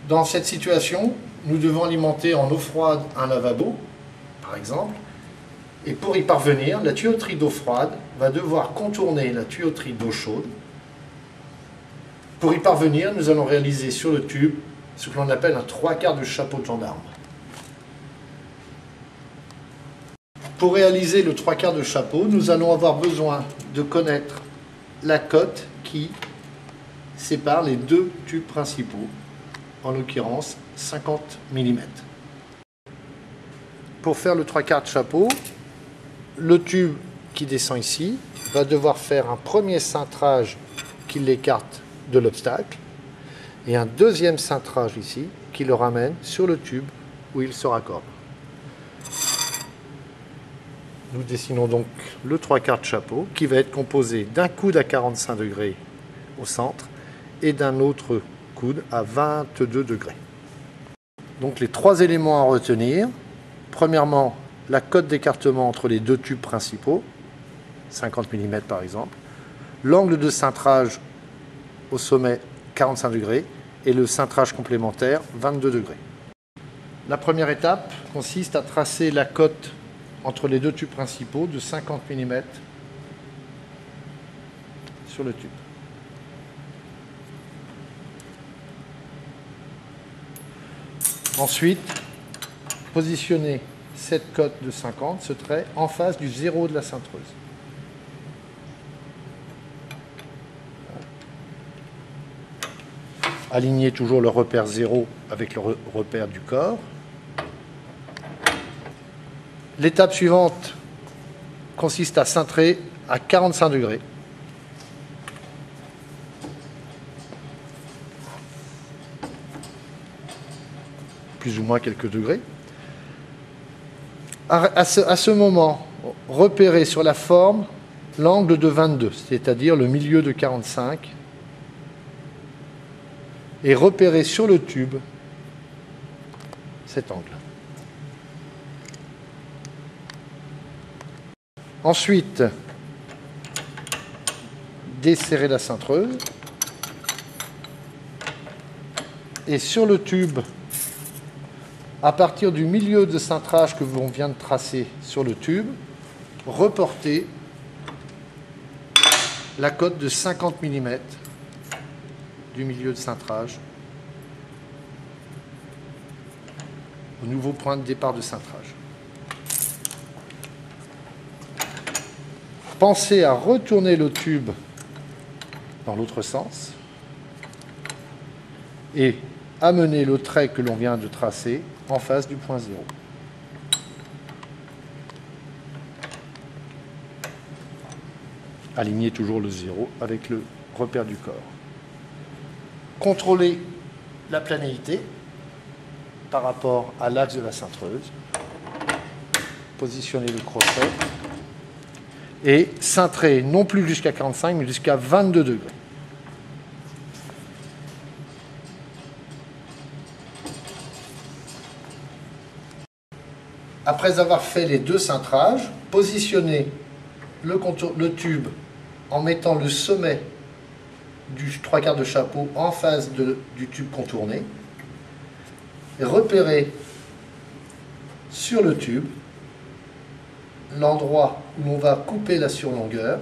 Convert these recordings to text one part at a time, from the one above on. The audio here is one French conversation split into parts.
Dans cette situation, nous devons alimenter en eau froide un lavabo, par exemple. Et pour y parvenir, la tuyauterie d'eau froide va devoir contourner la tuyauterie d'eau chaude. Pour y parvenir, nous allons réaliser sur le tube ce que l'on appelle un 3/4 de chapeau de gendarme. Pour réaliser le 3/4 de chapeau, nous allons avoir besoin de connaître la cote qui sépare les deux tubes principaux, en l'occurrence 50 mm. Pour faire le 3/4 de chapeau, le tube qui descend ici va devoir faire un premier cintrage qui l'écarte de l'obstacle et un deuxième cintrage ici qui le ramène sur le tube où il se raccorde. Nous dessinons donc le 3/4 de chapeau qui va être composé d'un coude à 45 degrés au centre et d'un autre coude à 22 degrés. Donc les trois éléments à retenir. Premièrement, la cote d'écartement entre les deux tubes principaux, 50 mm par exemple, l'angle de cintrage au sommet 45 degrés et le cintrage complémentaire 22 degrés. La première étape consiste à tracer la cote entre les deux tubes principaux de 50 mm sur le tube. Ensuite, positionner cette cote de 50, ce trait, en face du zéro de la cintreuse. Aligner toujours le repère 0 avec le repère du corps. L'étape suivante consiste à cintrer à 45 degrés. Plus ou moins quelques degrés. À ce moment, repérer sur la forme l'angle de 22, c'est-à-dire le milieu de 45, et repérer sur le tube cet angle. Ensuite, desserrer la cintreuse et sur le tube, à partir du milieu de cintrage que l'on vient de tracer sur le tube, reporter la cote de 50 mm du milieu de cintrage au nouveau point de départ de cintrage. Pensez à retourner le tube dans l'autre sens et amener le trait que l'on vient de tracer en face du point 0. Alignez toujours le 0 avec le repère du corps. Contrôlez la planéité par rapport à l'axe de la cintreuse. Positionnez le crochet et cintrez non plus jusqu'à 45 mais jusqu'à 22 degrés. Après avoir fait les deux cintrages, positionnez le tube en mettant le sommet du 3/4 de chapeau en face du tube contourné et repérez sur le tube l'endroit où l'on va couper la surlongueur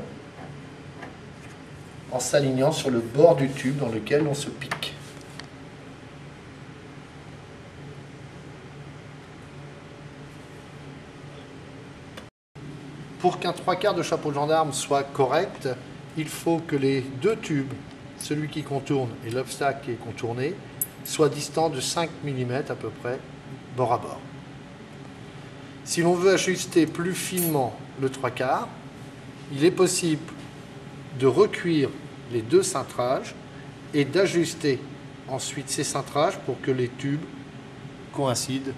en s'alignant sur le bord du tube dans lequel on se pique. Pour qu'un 3/4 de chapeau de gendarme soit correct, il faut que les deux tubes, celui qui contourne et l'obstacle qui est contourné, soient distants de 5 mm à peu près, bord à bord. Si l'on veut ajuster plus finement le 3/4, il est possible de recuire les deux cintrages et d'ajuster ensuite ces cintrages pour que les tubes coïncident